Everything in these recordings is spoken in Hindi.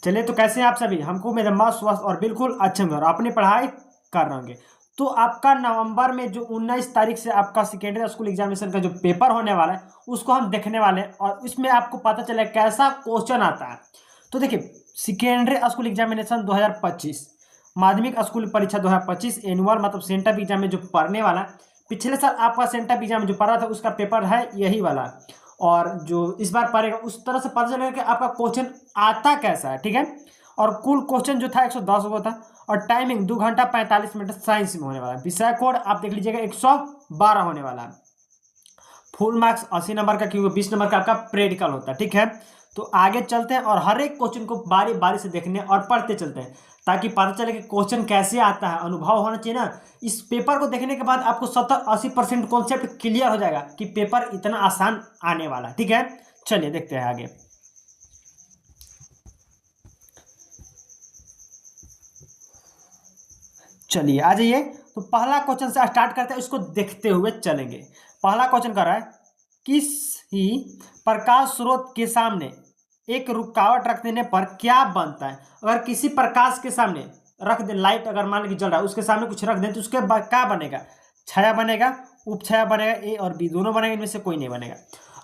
चलिए, तो कैसे हैं आप सभी? हमको उम्मीद है मस्त स्वस्थ और बिल्कुल अच्छे होंगे और अपनी पढ़ाई कर रहे होंगे। तो आपका नवंबर में जो 19 तारीख से आपका सेकेंडरी स्कूल एग्जामिनेशन का जो पेपर होने वाला है उसको हम देखने वाले हैं और उसमें आपको पता चले कैसा क्वेश्चन आता है। तो देखिए, सेकेंडरी स्कूल एग्जामिनेशन 2025, माध्यमिक स्कूल परीक्षा 2025 एनुअल मतलब सेंटअप एग्जाम में जो पढ़ने वाला है, पिछले साल आपका सेंटअप एग्जाम में जो पढ़ा था उसका पेपर है यही वाला। और जो इस बार पढ़ेगा उस तरह से पता चलेगा कि आपका क्वेश्चन आता कैसा है, ठीक है। और कुल क्वेश्चन जो था 110 गो था और टाइमिंग 2 घंटा 45 मिनट साइंस में होने वाला है। विषय कोड आप देख लीजिएगा 112 होने वाला है। फुल मार्क्स 80 नंबर का, क्योंकि 20 नंबर का आपका प्रैक्टिकल होता है, ठीक है। तो आगे चलते हैं और हर एक क्वेश्चन को बारी बारी से देखने और पढ़ते चलते हैं ताकि पता चले कि क्वेश्चन कैसे आता है। अनुभव होना चाहिए ना। इस पेपर को देखने के बाद आपको 70-80% कॉन्सेप्ट क्लियर हो जाएगा कि पेपर इतना आसान आने वाला है, ठीक है। चलिए देखते हैं आगे। चलिए आ जाइए। तो पहला क्वेश्चन से स्टार्ट करते हैं, इसको देखते हुए चलेंगे। पहला क्वेश्चन कर रहा है, किस ही प्रकाश स्रोत के सामने एक रुकावट रख देने पर क्या बनता है। अगर किसी प्रकाश के सामने रख दे, लाइट अगर मान लीजिए जल रहा है, उसके सामने कुछ रख दें तो उसके बाद क्या बनेगा? छाया बनेगा, उपछाया बनेगा, ए और बी दोनों बनेगा, इनमें से कोई नहीं बनेगा।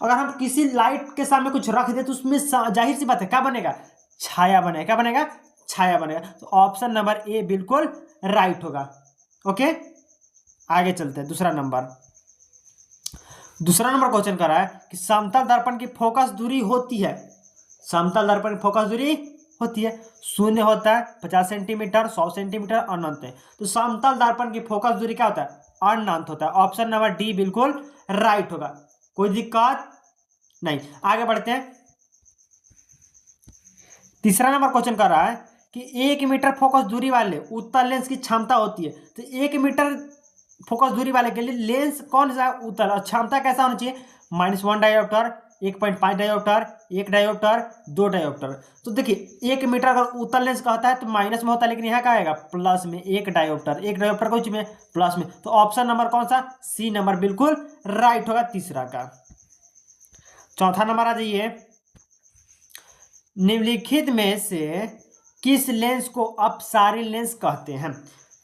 अगर हम किसी लाइट के सामने कुछ रख दें तो उसमें जाहिर सी बात है क्या बनेगा? छाया बनेगा। क्या बनेगा? छाया बनेगा। तो ऑप्शन नंबर ए बिल्कुल राइट होगा। ओके, आगे चलते हैं। दूसरा नंबर क्वेश्चन कर रहा है कि समतल दर्पण की फोकस दूरी होती है। समतल दर्पण की फोकस दूरी होती है, शून्य होता है, 50 सेंटीमीटर, 100 सेंटीमीटर, अनंत है। तो समतल दर्पण की फोकस दूरी क्या होता है? अनंत होता है। ऑप्शन नंबर डी बिल्कुल राइट होगा। कोई दिक्कत नहीं। आगे बढ़ते हैं। तीसरा नंबर क्वेश्चन कर रहा है कि 1 मीटर फोकस दूरी वाले उत्तल लेंस की क्षमता होती है। तो 1 मीटर फोकस दूरी वाले के लिए लेंस कौन सा उत्तल और क्षमता कैसा होना चाहिए? -1 डायोप्टर, 1.5 डायोप्टर, 1 डायोप्टर, 2 डायोप्टर। तो देखिए 1 मीटर अगर उत्तल लेंस का होता है तो माइनस में होता है, लेकिन यहाँ क्या आएगा? प्लस में। 1 डायोप्टर, 1 डायोप्टर कुछ में प्लस में। तो ऑप्शन नंबर कौन सा? सी नंबर बिल्कुल राइट होगा तीसरा का। चौथा नंबर आ जाइए। निम्नलिखित में से किस लेंस को अपसारी लेंस कहते हैं?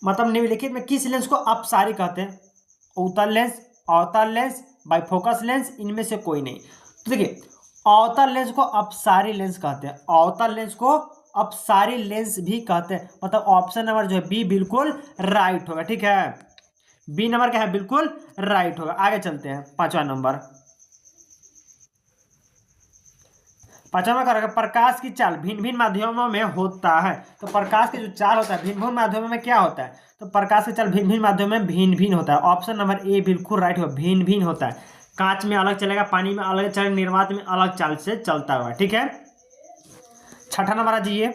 मतलब निम्नलिखित में किस लेंस को अपसारी कहते हैं? उत्तल लेंस, अवतल लेंस, बाइफोकस लेंस, इनमें से कोई नहीं। तो देखिए, अवतल लेंस को अपसारी लेंस कहते हैं, अवतल लेंस को अपसारी लेंस भी कहते हैं। मतलब ऑप्शन नंबर जो है बी बिल्कुल राइट होगा, ठीक है। बी नंबर क्या है? बिल्कुल राइट होगा। आगे चलते हैं। पांचवा नंबर प्रकाश की चाल भिन्न भिन्न माध्यमों में होता है। तो प्रकाश की जो चाल होता है भिन्न भिन्न माध्यमों में क्या होता है? तो प्रकाश की चाल भिन्न भिन्न माध्यमों में भिन्न भिन्न होता है। ऑप्शन नंबर ए बिल्कुल राइट होगा, भिन्न भिन्न होता है। कांच में अलग चलेगा, पानी में अलग चलेगा, निर्वात में अलग चाल से चलता हुआ, ठीक है। छठा नंबर आ जाइए।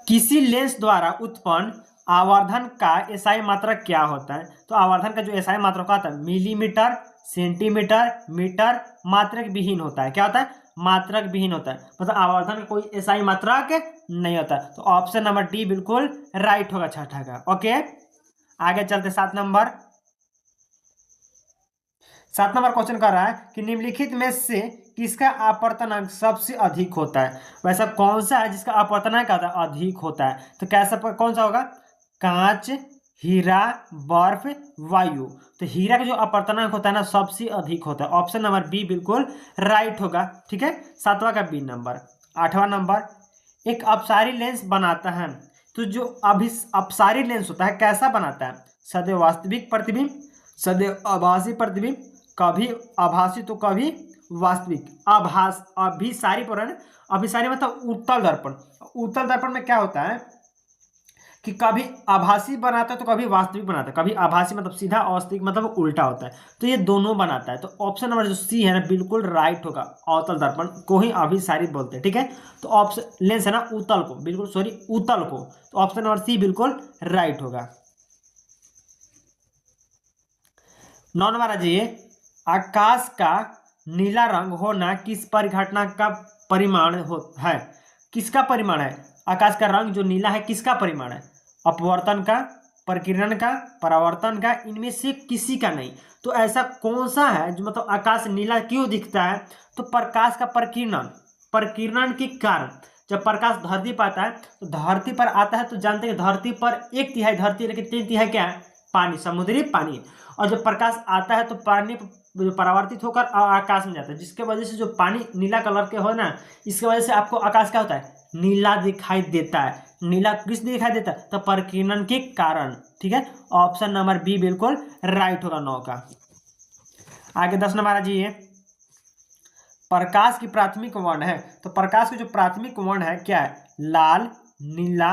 किसी लेंस द्वारा उत्पन्न आवर्धन का एसआई मात्रक क्या होता है? तो आवर्धन का जो एसआई मात्रक होता है मिलीमीटर, सेंटीमीटर, मीटर, मात्रक विहीन होता है। क्या होता है? मात्रक विहीन होता है। मतलब आवर्धन का कोई एसआई मात्रक नहीं होता। तो ऑप्शन नंबर डी बिल्कुल राइट होगा छठा का। ओके, आगे चलते। 7 नंबर क्वेश्चन कर रहा है कि निम्नलिखित में से किसका अपवर्तनांक सबसे अधिक होता है? वैसा कौन सा है जिसका अपवर्तनांक अधिक होता है? तो कैसा कौन सा होगा? कांच, हीरा, बर्फ, वायु। तो हीरा का जो अपवर्तनांक होता है ना सबसे अधिक होता है। ऑप्शन नंबर बी बिल्कुल राइट होगा, ठीक है। 7वां का बी नंबर। 8वां नंबर, एक अपसारी लेंस बनाता है। तो जो अपसारी लेंस होता है कैसा बनाता है? सदैव वास्तविक प्रतिबिंब, सदैव आभासी प्रतिबिंब, कभी आभासी तो कभी वास्तविक। अभिसारी पर है ना, अभिसारी मतलब उत्तल दर्पण। उत्तल दर्पण में क्या होता है कि कभी आभासी बनाता है तो कभी वास्तविक बनाता है। कभी आभासी मतलब सीधा, वास्तविक मतलब उल्टा होता है। तो ये दोनों बनाता है। तो ऑप्शन नंबर जो सी है ना बिल्कुल राइट होगा। अवतल दर्पण को ही अभिसारी बोलते हैं, ठीक है। तो ऑप्शन लेंस है ना उत्तल को, बिल्कुल सॉरी उत्तल को। तो ऑप्शन नंबर सी बिल्कुल राइट होगा। 9 नंबर आ जाइए। आकाश का नीला रंग होना किस परिघटना का परिमाण है? किसका परिमाण है? आकाश का रंग जो नीला है किसका परिमाण है? अपवर्तन का, प्रकीर्णन का, परावर्तन का, इनमें से किसी का नहीं। तो ऐसा कौन सा है जो मतलब आकाश नीला क्यों दिखता है? तो प्रकाश का प्रकीर्णन, प्रकीर्णन के कारण जब प्रकाश धरती पर आता है तो धरती पर आता है तो जानते हैं धरती पर 1/3 धरती, लेकिन 3/3 क्या है, पानी, समुद्री पानी। और जब प्रकाश आता है तो पानी परावर्तित होकर आकाश में जाता है, जिसके वजह से जो पानी नीला कलर के हो ना, इसके वजह से आपको आकाश क्या होता है, नीला दिखाई देता है। नीला किस दिखाई देता है, तो प्रकीर्णन के कारण। ठीक है, ऑप्शन नंबर बी बिल्कुल राइट होगा 9 का। आगे 10 नंबर आ जाइए, प्रकाश की प्राथमिक वर्ण है, तो प्रकाश की जो प्राथमिक वर्ण है क्या है, लाल, नीला,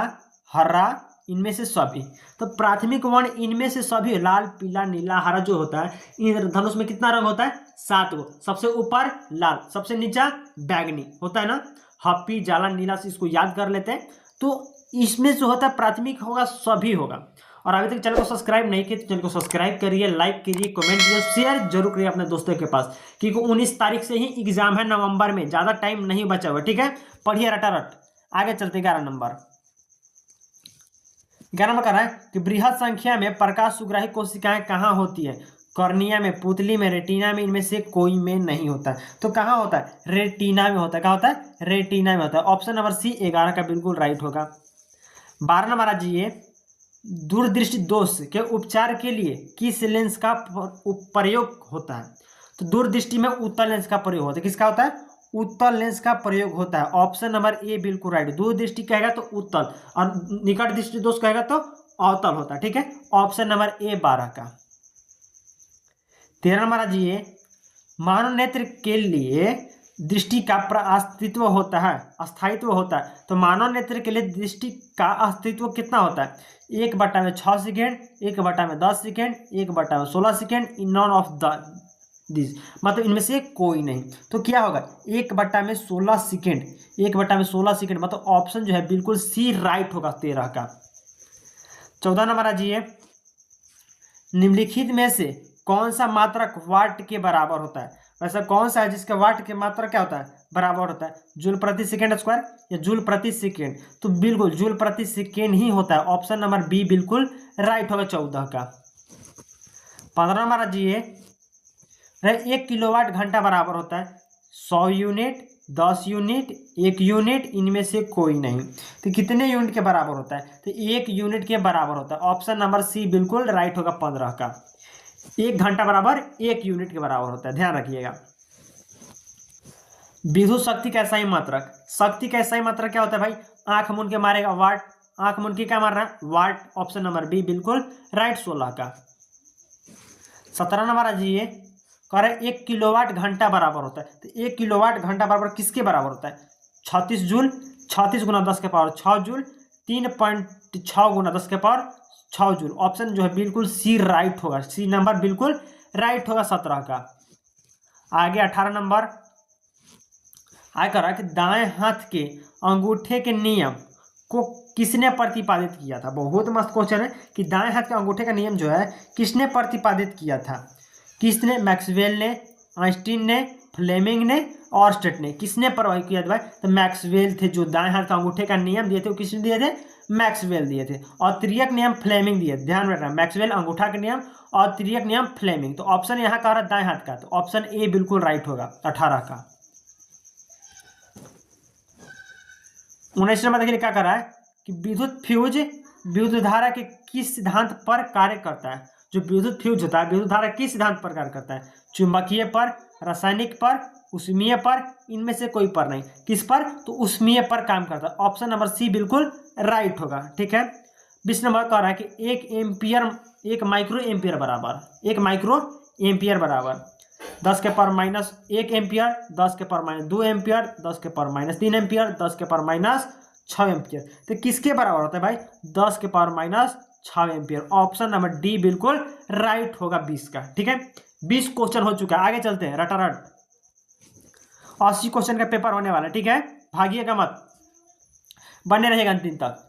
हरा, इनमें से सभी। तो प्राथमिक वर्ण इनमें से सभी, लाल, पीला, नीला, हरा जो होता है, इंद्रधनुष में कितना रंग होता है, 7 गो। सबसे ऊपर लाल, सबसे नीचा बैगनी होता है ना, हप्पी, जाला, नीला से इसको याद कर लेते हैं। तो इसमें जो होता है प्राथमिक होगा, सभी होगा। और अभी तक चैनल को सब्सक्राइब नहीं किए तो चैनल को सब्सक्राइब करिए, लाइक करिए, कमेंट करिए, शेयर जरूर करिए अपने दोस्तों के पास, क्योंकि 19 तारीख से ही एग्जाम है नवंबर में, ज़्यादा टाइम नहीं बचा हुआ। ठीक है, पढ़िए रटारट। आगे चलते 11 नंबर। 11 नंबर कह रहा है कि बृहद संख्या में प्रकाश सुग्राही कोशिकाएं कहाँ होती है, कॉर्निया में, पुतली में, रेटिना में, इनमें से कोई में नहीं होता है। तो कहाँ होता है, रेटिना में होता है। कहाँ होता है, रेटिना में होता है। ऑप्शन नंबर सी 11 का बिल्कुल राइट होगा। 12 नंबर आ जाइए, दूरदृष्टि दोष के उपचार के लिए किस लेंस का प्रयोग होता है। तो दूरदृष्टि में उत्तल लेंस का प्रयोग होता है। किसका होता है, उत्तल लेंस का प्रयोग होता है। ऑप्शन नंबर ए बिल्कुल राइट। दूरदृष्टि कहेगा तो उत्तल, और निकट दृष्टि दोष कहेगा तो अवतल होता है। ठीक है, ऑप्शन नंबर ए 12 का। 13 नंबर आ जाइए, मानव नेत्र के लिए दृष्टि का अस्तित्व होता है, अस्थायित्व होता है। तो मानव नेत्र के लिए दृष्टि का अस्तित्व कितना होता है, 1/6 second, 1/10 second, 1/16 second, none of this, मतलब इनमें से कोई नहीं। तो क्या होगा, 1/16 सेकेंड, 1/16 सेकेंड, मतलब ऑप्शन जो है बिल्कुल सी राइट होगा 13 का। 14 नंबर आ जाइए, निम्नलिखित में से कौन सा मात्रक वाट के बराबर होता है। वैसा कौन सा है जिसका वाट के मात्रा क्या होता है, बराबर होता है, जूल प्रति सेकेंड स्क्वायर या जूल प्रति सेकेंड। तो बिल्कुल जूल प्रति सेकेंड ही होता है। ऑप्शन नंबर बी बिल्कुल राइट होगा 14 का। 15 नंबर आ जाइए, 1 किलोवाट घंटा बराबर होता है 100 यूनिट, 10 यूनिट, 1 यूनिट, इनमें से कोई नहीं। तो कितने यूनिट के बराबर होता है, तो 1 यूनिट के बराबर होता है। ऑप्शन नंबर सी बिल्कुल राइट होगा 15 का। 1 घंटा बराबर 1 यूनिट के बराबर होता है, ध्यान रखिएगा। विद्युत शक्ति का SI मात्रक, शक्ति का SI मात्रक क्या होता है भाई, आंख मूंद के मारेगा वाट, आंख मूंद के क्या मार रहा है, वाट। ऑप्शन नंबर बी बिल्कुल राइट 16 का। 17 नंबर आ जाइए, कह रहे 1 किलोवाट घंटा बराबर होता है। तो 1 किलोवाट घंटा बराबर किसके बराबर होता है, 36 जूल, 36 गुना 10 के पावर 6 जूल, 3.6 गुना 10 के पावर 6 जूल। ऑप्शन जो है बिल्कुल सी राइट होगा, सी नंबर बिल्कुल राइट होगा 17 का। आगे 18 नंबर आगे कर रहा है कि दाएं हाथ के अंगूठे के नियम को किसने प्रतिपादित किया था। बहुत मस्त क्वेश्चन है कि दाएं हाथ के अंगूठे का नियम जो है किसने प्रतिपादित किया था। किसने, मैक्सवेल ने, आइंस्टीन ने, फ्लेमिंग ने, ऑर्स्टेड ने। किसने प्रभावित किया था भाई, तो मैक्सवेल थे। जो दाएं हाथ का अंगूठे का नियम दिए थे वो किसने दिए थे, मैक्सवेल दिए थे। और त्रियक नियम फ्लेमिंग दिए, ध्यान रखना, मैक्सवेल अंगूठा का नियम और त्रियक नियम फ्लेमिंग। तो ऑप्शन यहाँ का रहा दाएं हाथ का, तो ऑप्शन ए बिल्कुल राइट होगा 18 का। 19 नंबर देखिए क्या कर रहा है कि विद्युत फ्यूज विद्युत धारा के किस सिद्धांत पर कार्य करता है। जो विद्युत फ्यूज होता है विद्युत धारा किस सिद्धांत पर कार्य करता है, चुंबकीय पर, रासायनिक पर, उष्मीय पर, इनमें से कोई पर नहीं। किस पर, तो उष्मीय पर काम करता है। ऑप्शन नंबर सी बिल्कुल राइट होगा। ठीक है, 20 नंबर कह रहा है कि 1 माइक्रो एम्पियर बराबर, 1 माइक्रो एम्पियर बराबर 10 के पावर माइनस 1 एम्पियर, 10 के पावर माइनस 2 एम्पियर, 10 के पावर माइनस 3 एम्पियर, 10 के पावर माइनस 6 एम्पियर। तो किसके बराबर होता है भाई, 10 के power minus 6 ampere. Option number D बिल्कुल राइट होगा 20 का। ठीक है, 20 क्वेश्चन हो चुका है। आगे चलते हैं, रटारट 80 क्वेश्चन का पेपर होने वाला है। ठीक है, भागिएगा मत, बने रहेगा अंतिम तक।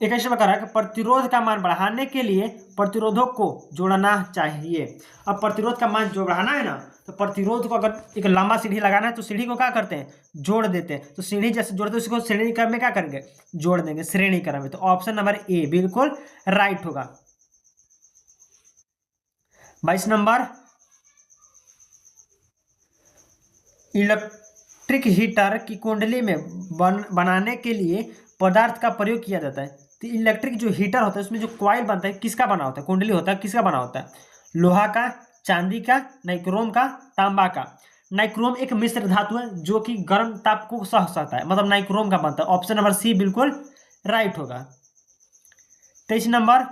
21 में कह रहा है कि प्रतिरोध का मान बढ़ाने के लिए प्रतिरोधों को जोड़ना चाहिए। अब प्रतिरोध का मान जो बढ़ाना है ना, तो प्रतिरोध को अगर एक लंबा सीढ़ी लगाना है तो सीढ़ी को क्या करते हैं, जोड़ देते हैं। तो सीढ़ी जैसे जोड़ते हैं उसको श्रेणी क्रम में क्या करेंगे, जोड़ देंगे श्रेणी क्रम में। तो ऑप्शन नंबर ए बिल्कुल राइट होगा। 22 नंबर इलेक्ट्रिक हीटर की कुंडली में बनाने के लिए पदार्थ का प्रयोग किया जाता है। तो इलेक्ट्रिक जो हीटर होता है उसमें जो कॉइल बनता है किसका बना होता है, कुंडली होता है किसका बना होता है, लोहा का, चांदी का, नाइक्रोम का, तांबा का। नाइक्रोम एक मिश्र धातु है जो कि गर्म ताप को सह सकता है, मतलब नाइक्रोम का बनता है। ऑप्शन नंबर सी बिल्कुल राइट होगा। 23 नंबर,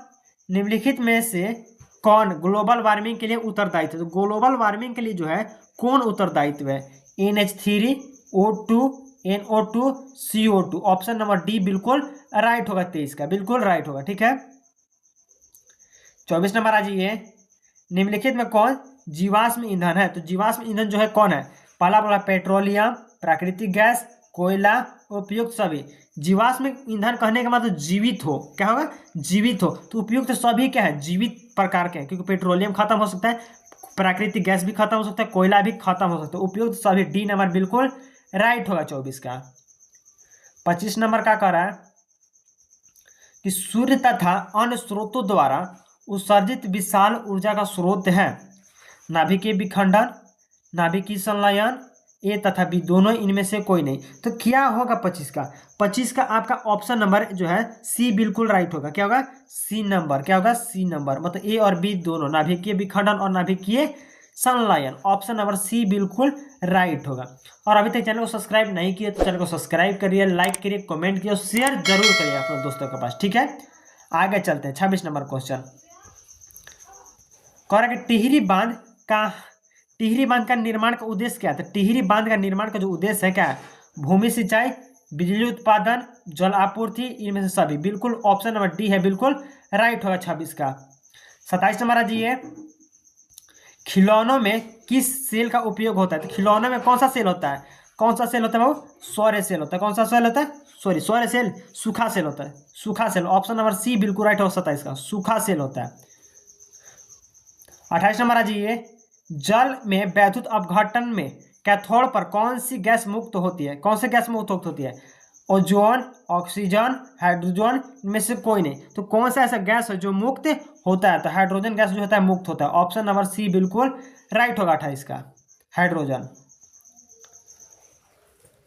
निम्नलिखित में से कौन ग्लोबल वार्मिंग के लिए उत्तरदायित्व है? तो ग्लोबल वार्मिंग के लिए जो है कौन उत्तरदायित्व है? NH3, O2, NO2, CO2। Option number D बिल्कुल राइट होगा, 23 का बिल्कुल राइट होगा। ठीक है, 24 नंबर आ जाइए, निम्नलिखित में कौन जीवाश्म ईंधन है? तो जीवाश्म ईंधन जो है कौन है? पहला बोला पेट्रोलियम, प्राकृतिक गैस, कोयला, उपयुक्त सभी। जीवाश्म ईंधन कहने का मतलब जीवित हो, क्या होगा? जीवित हो। तो उपयुक्त सभी क्या है? जीवित प्रकार के हैं, क्योंकि पेट्रोलियम खत्म हो सकता है, प्राकृतिक गैस भी खत्म हो सकता है, कोयला भी खत्म हो सकता है। उपयुक्त सभी, डी नंबर बिल्कुल राइट होगा 24 का। 25 नंबर का कह रहा है कि सूर्य तथा अन्य स्रोतों द्वारा उत्सर्जित विशाल ऊर्जा का स्रोत है नाभिकीय विखंडन, नाभिकीय संलयन, ए तथा बी दोनों, इनमें से कोई नहीं। तो क्या होगा 25 का? 25 का आपका ऑप्शन नंबर जो है सी बिल्कुल राइट होगा। क्या होगा? C number. क्या होगा? सी नंबर, मतलब ए और बी दोनों, नाभिकीय विखंडन और नाभिकीय संलयन। ऑप्शन नंबर सी बिल्कुल राइट होगा। और अभी तक चैनल को सब्सक्राइब नहीं किया तो चैनल को सब्सक्राइब करिए, लाइक करिए, कमेंट करिए और शेयर जरूर करिए अपने दोस्तों के पास। ठीक है, आगे चलते हैं। 26 नंबर क्वेश्चन कह रहा है कि टिहरी बांध का निर्माण का उद्देश्य क्या है? तो टिहरी बांध का निर्माण का जो उद्देश्य है क्या है? भूमि सिंचाई, बिजली उत्पादन, जल आपूर्ति, इनमें से सभी। बिल्कुल ऑप्शन नंबर डी है बिल्कुल राइट होगा 26 का। 27 नंबर आ जाइए, खिलौनों में किस सेल का उपयोग होता है? तो खिलौनों में कौन सा सेल होता है? कौन सा सेल होता है बाबू? सौर्य सेल होता है। कौन सा सेल होता है? सौर्य सेल, सूखा सेल होता है, सूखा सेल। ऑप्शन नंबर सी बिल्कुल राइट हो 27 का, सूखा सेल होता है। 28 नंबर आ जाइए, जल में वैद्युत अपघटन में कैथोड पर कौन सी गैस मुक्त होती है? कौन सी गैस मुक्त होती है? ओजोन, ऑक्सीजन, हाइड्रोजन, इनमें से कोई नहीं। तो कौन सा ऐसा गैस है जो मुक्त होता है? तो हाइड्रोजन गैस जो होता है मुक्त होता है। ऑप्शन नंबर सी बिल्कुल राइट होगा 28 का, हाइड्रोजन।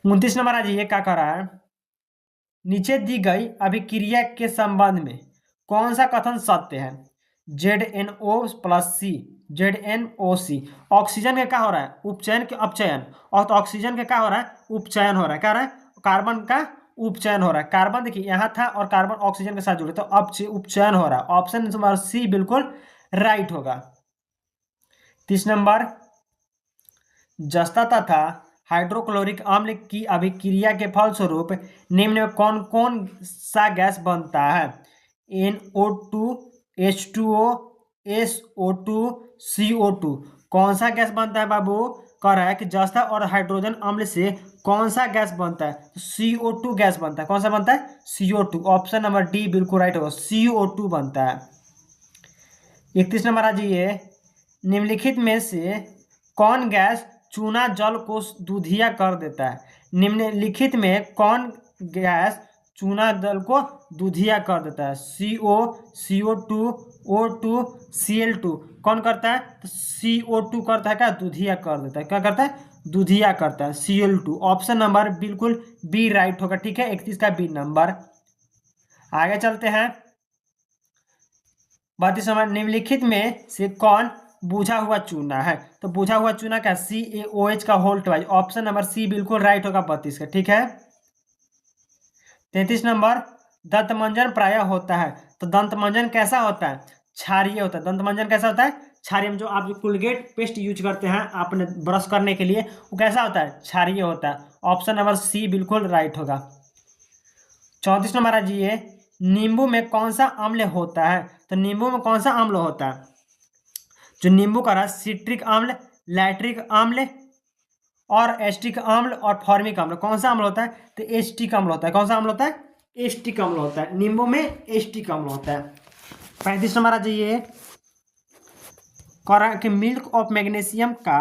29 नंबर आ जाइए, क्या कह रहा है? नीचे दी गई अभिक्रिया के संबंध में कौन सा कथन सत्य है? ZnO+C, ZnOC। ऑक्सीजन का क्या हो रहा है? उपचयन के अपचयन, और तो ऑक्सीजन का क्या हो रहा है? उपचयन हो रहा है। क्या हो रहा है? कार्बन का उपचयन हो रहा है। कार्बन देखिए यहाँ था और कार्बन ऑक्सीजन के साथ जुड़े, तो अब उपचयन हो रहा है। ऑप्शन नंबर सी बिल्कुल राइट होगा। 30 नंबर, जस्ता तथा हाइड्रोक्लोरिक अम्ल की अभिक्रिया के फलस्वरूप निम्न में कौन कौन सा गैस बनता है? NO2, H2O, SO2, CO2। कौन सा गैस बनता है बाबू? कह रहा है कि जस्ता और हाइड्रोजन अम्ल से कौन सा गैस बनता है? तो CO2 गैस बनता है। कौन सा बनता है? CO2। ऑप्शन नंबर डी बिल्कुल राइट होगा, CO2 बनता है। 31 नंबर आ जाइए, निम्नलिखित में से कौन गैस चूना जल को दूधिया कर देता है? निम्नलिखित में कौन गैस चूना जल को दूधिया कर देता है? CO, CO2, O2, Cl2। कौन करता है? तो CO2 करता है क्या? दूधिया कर देता है। क्या करता है? दूधिया करता है, Cl2। ऑप्शन नंबर बिल्कुल बी राइट होगा। ठीक है, 31 का बी नंबर। आगे चलते हैं। 32 नंबर, निम्नलिखित में से कौन बुझा हुआ चूना है? तो बुझा हुआ चूना का CaOH का whole twice. Option number C बिल्कुल राइट होगा 32 का। ठीक है, 33 नंबर, दंतमंजन प्रायः होता है। तो दंतमंजन कैसा होता है? क्षारीय होता है। दंतमंजन कैसा होता है? क्षारीय। जो आप जो कोलगेट पेस्ट यूज करते हैं आपने ब्रश करने के लिए, वो कैसा होता है? क्षारीय होता है। ऑप्शन नंबर सी बिल्कुल राइट होगा। 34 नंबर आ जाइए, नींबू में कौन सा अम्ल होता है? तो नींबू में कौन सा अम्ल होता है? जो नींबू का रस सिट्रिक अम्ल, लैक्टिक अम्ल और एस्टिक अम्ल और फॉर्मिक अम्ल। कौन सा अम्ल होता है? तो एस्टिक अम्ल होता है। कौन सा अम्ल होता है? एस्टिक अम्ल होता है। नींबू में एस्टिक अम्ल होता है। 35 नंबर आ जाइए, कह रहा है कि मिल्क ऑफ मैग्नीशियम का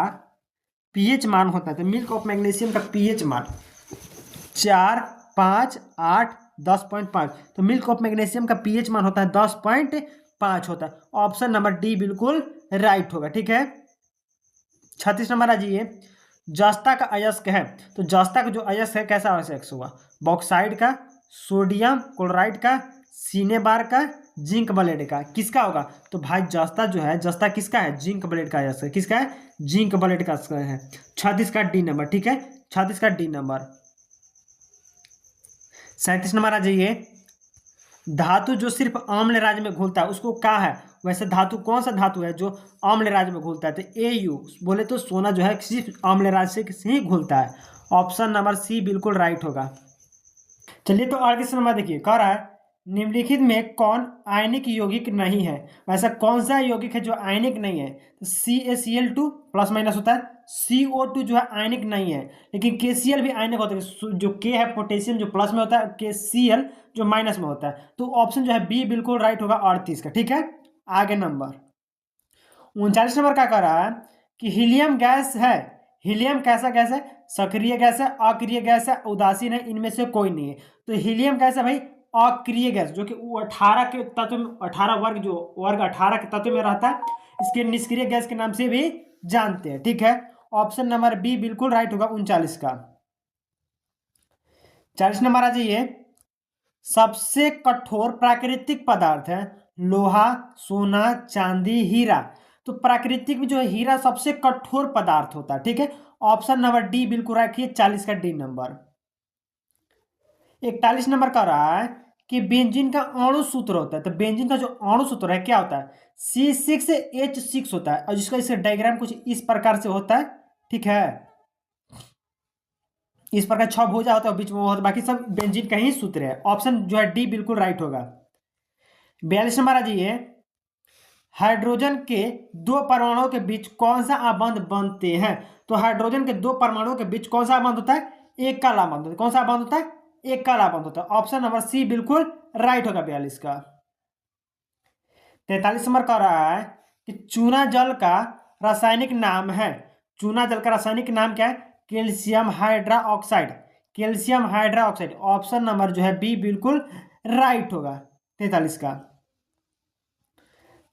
पीएच मान होता है। तो मिल्क ऑफ मैग्नीशियम का पीएच मान 4, 5, 8, 10.5। तो मिल्क ऑफ मैग्नीशियम का पीएच मान होता है 10.5 होता है। ऑप्शन नंबर डी बिल्कुल राइट होगा। ठीक है, 36 नंबर आ जाइए, जस्ता का अयस्क है, तो जस्ता का जो अयस्क है कैसा अयस्क होगा, बॉक्साइड का, सोडियम क्लोराइड का, सिनेबार का, जिंक ब्लेड का, किसका होगा, तो भाई जस्ता जो है, जस्ता किसका है, जिंक ब्लेड का अयस्क है, किसका है, जिंक ब्लेड का है। 36 का डी नंबर, ठीक है, 36 का डी नंबर। 37 नंबर आ जाइए, धातु जो सिर्फ आम्ल राज्य में घुलता है उसको क्या है, वैसे धातु कौन सा धातु है जो आम्ल राज्य में घुलता है, तो एयू बोले तो सोना जो है सिर्फ आम्ल राज्य से ही घुलता है। ऑप्शन नंबर सी बिल्कुल राइट होगा। चलिए तो 38 नंबर देखिए, कह रहा है निम्नलिखित में कौन आयनिक यौगिक नहीं है, वैसा कौन सा यौगिक है जो आयनिक नहीं है, तो CaCl2 प्लस माइनस होता है, CO2 जो है आयनिक नहीं है, लेकिन KCl भी आयनिक होता है, जो K है पोटेशियम जो प्लस में होता है, KCl जो माइनस में होता है, तो ऑप्शन जो है बी बिल्कुल राइट होगा 38 का, ठीक है। आगे नंबर 39 नंबर क्या कह रहा है कि हीलियम गैस है, हीलियम कैसा गैस है, सक्रिय गैस है, अक्रिय गैस है, उदासीन है, इनमें से कोई नहीं है, तो हीलियम गैस है भाई अक्रिय गैस, जो कि 18 के तत्व में, 18 वर्ग जो वर्ग 18 के तत्व में रहता है, इसके निष्क्रिय गैस के नाम से भी जानते हैं, ठीक है। ऑप्शन नंबर बी बिल्कुल राइट होगा 39 का। 40 नंबर आ जाइए, सबसे कठोर प्राकृतिक पदार्थ है लोहा, सोना, चांदी, हीरा, तो प्राकृतिक में जो है हीरा सबसे कठोर पदार्थ होता है, ठीक है। ऑप्शन नंबर डी बिल्कुल रखिए, 40 का डी नंबर। 41 नंबर का रहा है कि बेंजीन का अणु सूत्र होता है, तो बेंजीन का जो अणु सूत्र है क्या होता है, C6H6 होता है, और जिसका इसका डायग्राम कुछ इस प्रकार से होता है, ठीक है, इस प्रकार 6 भुजा होता है बीच में वो होता है, बाकी सब बेंजीन का ही सूत्र है। ऑप्शन जो है डी बिल्कुल राइट होगा। 42 नंबर आ जाइए, हाइड्रोजन के दो परमाणुओं के बीच कौन सा आबंध बनते हैं, तो हाइड्रोजन के दो परमाणुओं के बीच कौन सा आबंध होता है, एक का आबंध होता है, कौन सा आबंध होता है, एक का आबंध होता है। ऑप्शन नंबर सी बिल्कुल राइट होगा 42 का। 43 नंबर कह रहा है कि चूना जल का रासायनिक नाम है, चूना जल का रासायनिक नाम क्या है, calcium hydra oxide, calcium hydra oxide. Option number जो है बी बिल्कुल राइट होगा 43 का।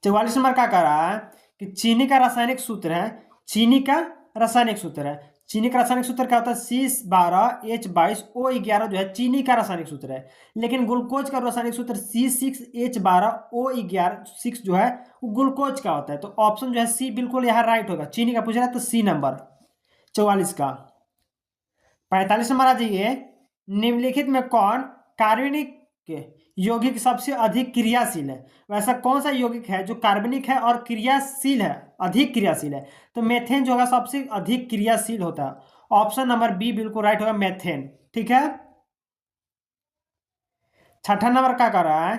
44 नंबर क्या कह रहा है कि चीनी का रासायनिक सूत्र है, चीनी का रासायनिक सूत्र है, चीनी का रासायनिक सूत्र क्या होता है, C12H22O11 जो है चीनी का रासायनिक सूत्र है, लेकिन ग्लूकोज का रासायनिक सूत्र C6H12O11 जो है वो ग्लूकोज का होता है, तो ऑप्शन जो है सी बिल्कुल यहाँ राइट होगा, चीनी का पूछ रहा है तो सी नंबर 44 का। 45 नंबर आ जाइए, निम्नलिखित में कौन कार्बनिक यौगिक सबसे अधिक क्रियाशील है, वैसा कौन सा यौगिक है जो कार्बनिक है और क्रियाशील है, अधिक क्रियाशील है, तो मेथेन जो होगा सबसे अधिक क्रियाशील होता है। ऑप्शन नंबर बी बिल्कुल राइट होगा, मेथेन, ठीक है। 6ठा नंबर क्या कर रहा है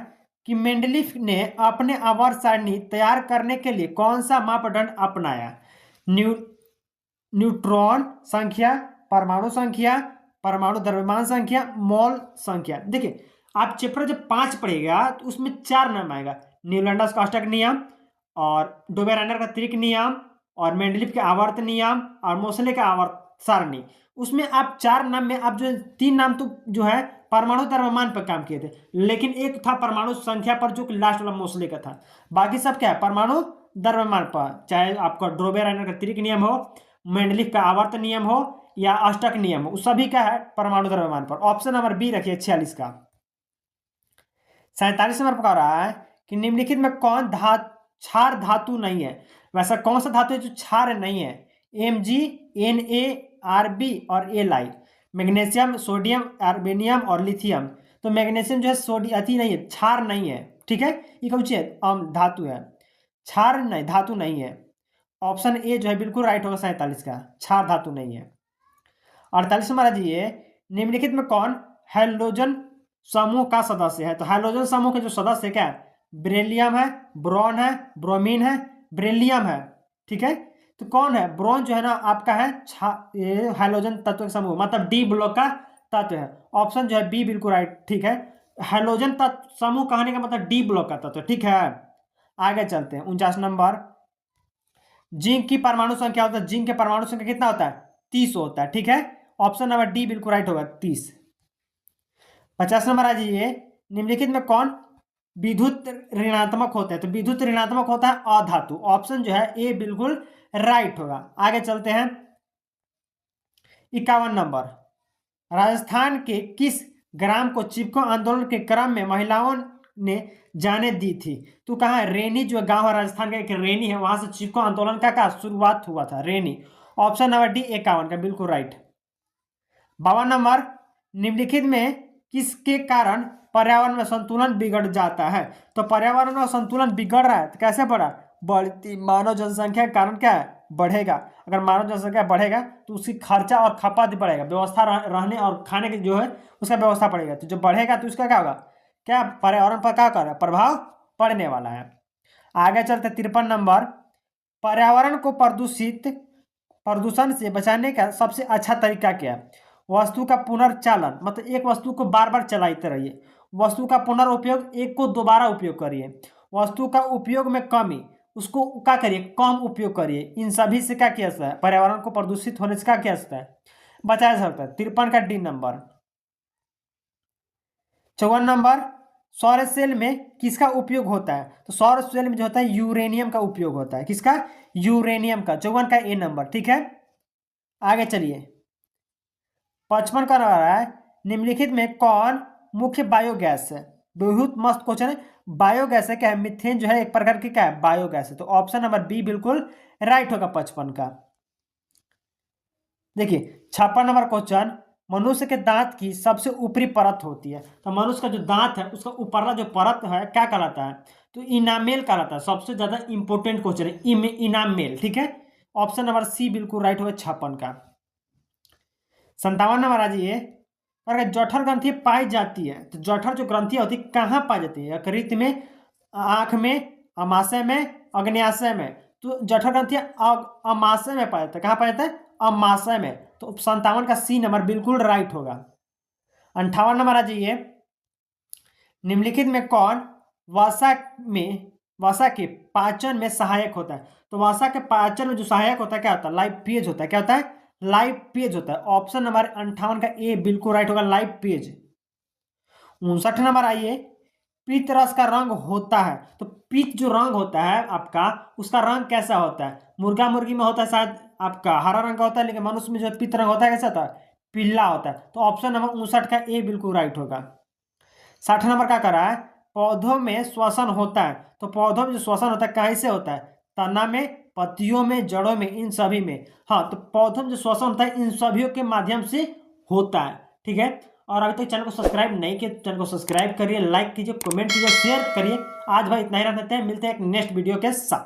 कि मेंडलीफ ने अपने आवर्त सारणी तैयार करने के लिए कौन सा मापदंड अपनाया, न्यूट्रॉन संख्या, परमाणु संख्या, परमाणु द्रव्यमान संख्या, मोल संख्या। देखिए आप चैप्टर जब 5 पढ़ेगा तो उसमें 4 नाम आएगा, न्यूलैंडस का अष्टक नियम और डोबेराइनर का त्रिक नियम और मेंडलीफ के आवर्त नियम और मोसले का आवर्त सारणी। उसमें आप 4 नाम में आप जो 3 नाम तो जो है परमाणु द्रव्यमान पर काम किए थे, लेकिन एक था परमाणु संख्या पर जो कि लास्ट वाला मोसले का था, बाकी सब क्या है परमाणु द्रव्यमान पर, चाहे आपका डोबेराइनर का त्रिक नियम हो, मेंडलीफ का आवर्त नियम हो या अष्टक नियम हो, सभी का है परमाणु द्रव्यमान पर। ऑप्शन नंबर बी रखिए 46 का। 47 नंबर पर रहा है कि निम्नलिखित में कौन क्षार धातु नहीं है, वैसा कौन सा धातु है जो क्षार नहीं है, Mg, Na, Rb और Li, मैग्नीशियम, सोडियम, अर्बेनियम और लिथियम, तो मैग्नीशियम जो है सोडियम अति नहीं है, क्षार नहीं है, ठीक है, ये कौन सी है धातु है, क्षार नहीं धातु नहीं है। ऑप्शन ए जो है बिल्कुल राइट होगा 47 का, क्षार धातु नहीं है। 48 नंबर आइए, निम्नलिखित में कौन हैलोजन समूह का सदस्य है, तो हैलोजन समूह के जो सदस्य क्या है, बेरिलियम है, ब्रोन है, ब्रोमीन है, बेरिलियम है, ठीक है, तो कौन है, ब्रोन जो है ना आपका है हैलोजन तत्व का समूह, मतलब डी ब्लॉक का तत्व है। ऑप्शन जो है बी बिल्कुल राइट, ठीक है, हैलोजन तत्व समूह कहने का मतलब डी ब्लॉक का तत्व, ठीक है। आगे चलते हैं 49 नंबर, जिंक की परमाणु संख्या होता है, जिंक के परमाणु संख्या कितना होता है, 30 होता है, ठीक है। ऑप्शन नंबर डी बिल्कुल राइट होगा 30। 50 नंबर आ जाइए, निम्नलिखित में कौन विद्युत ऋणात्मक होता है, तो विद्युत ऋणात्मक होता है अधातु। ऑप्शन जो है ए बिल्कुल राइट होगा। आगे चलते हैं 51 नंबर, राजस्थान के किस ग्राम को चिपको आंदोलन के क्रम में महिलाओं ने जाने दी थी? तो कहाँ है? रेनी जो गांव है राजस्थान का, एक रेनी है, वहां से चिपको आंदोलन का शुरुआत हुआ था, रेनी। ऑप्शन नंबर डी 51 का बिल्कुल राइट। 52 नंबर, निम्नलिखित में किसके कारण पर्यावरण में संतुलन बिगड़ जाता है? तो पर्यावरण में संतुलन बिगड़ रहा है तो कैसे बढ़ा? बढ़ती मानव जनसंख्या के कारण क्या है? बढ़ेगा। अगर मानव जनसंख्या बढ़ेगा तो उसकी खर्चा और खपत बढ़ेगा, व्यवस्था रहने और खाने की जो है उसका व्यवस्था पड़ेगा, तो जब बढ़ेगा तो उसका क्या होगा? क्या पर्यावरण पर क्या कर रहा है? प्रभाव पड़ने वाला है। आगे चलते 53 नंबर, पर्यावरण को प्रदूषण से बचाने का सबसे अच्छा तरीका क्या है? वस्तु का पुनर्चालन, मतलब एक वस्तु को बार बार चलाते रहिए। वस्तु का पुनर्उपयोग, एक को दोबारा उपयोग करिए। वस्तु का उपयोग में कमी, उसको क्या करिए? कम उपयोग करिए। इन सभी से क्या किया जाता है? पर्यावरण को प्रदूषित होने से क्या किया जाता है? बचाया जा सकता है। 53 का डी नंबर। 54 नंबर, सौर सेल में किसका उपयोग होता है? तो सौर सेल में जो होता है यूरेनियम का उपयोग होता है। किसका? यूरेनियम का। 54 का ए नंबर। ठीक है, आगे चलिए। 55 का रहा है, निम्नलिखित में कौन मुख्य बायोगैस है? बहुत मस्त क्वेश्चन है। बायोगैस है क्या है? मिथेन जो है एक प्रकार की क्या है? बायोगैस है। तो ऑप्शन नंबर बी बिल्कुल राइट होगा 55 का। देखिए 56 नंबर क्वेश्चन, मनुष्य के दांत की सबसे ऊपरी परत होती है। तो मनुष्य का जो दांत है उसका ऊपरला जो परत है क्या कहलाता है? तो इनामेल कहलाता है। सबसे ज्यादा इंपॉर्टेंट क्वेश्चन है इनामेल। ठीक है, ऑप्शन नंबर सी बिल्कुल राइट होगा 56 का। 57 नंबर आ जाइए, अगर जठर ग्रंथि पाई जाती है तो जठर जो ग्रंथि होती है कहाँ पाई जाती है? यकृत में, आंख में, अमाशय में, अग्न्याशय में। तो जठर ग्रंथि अमाशय में पाया जाता है। कहाँ पाया जाता है? अमाशय में। तो 57 का सी नंबर बिल्कुल राइट होगा। 58 नंबर आ जाइए, निम्नलिखित में कौन वसा के पाचन में सहायक होता है? तो वसा के पाचन में जो सहायक होता है क्या होता है? लाइपेज होता है। क्या होता है? लाइपेज होता है। ऑप्शन नंबर 58 का ए बिल्कुल राइट होगा, लाइपेज। 59 नंबर आइए, पीत रस का रंग होता है। तो पीत जो रंग होता है आपका, उसका रंग कैसा होता है? मुर्गा मुर्गी में होता है शायद आपका हरा रंग का होता है, लेकिन मनुष्य में जो पीत रंग होता है कैसा होता है? पीला होता है। तो ऑप्शन नंबर 59 का ए बिल्कुल राइट होगा। 60 नंबर क्या कर रहा है, पौधों में श्वसन होता है। तो पौधों में जो श्वसन होता है कहाँ से होता है? तना में, पत्तियों में, जड़ों में, इन सभी में। हाँ, तो पौधों में जो श्वसन होता है इन सभी के माध्यम से होता है। ठीक है, और अभी तक चैनल को सब्सक्राइब नहीं किया तो चैनल को सब्सक्राइब करिए, लाइक कीजिए, कमेंट कीजिए, शेयर करिए। आज भाई इतना ही रहते हैं, मिलते हैं एक नेक्स्ट वीडियो के साथ।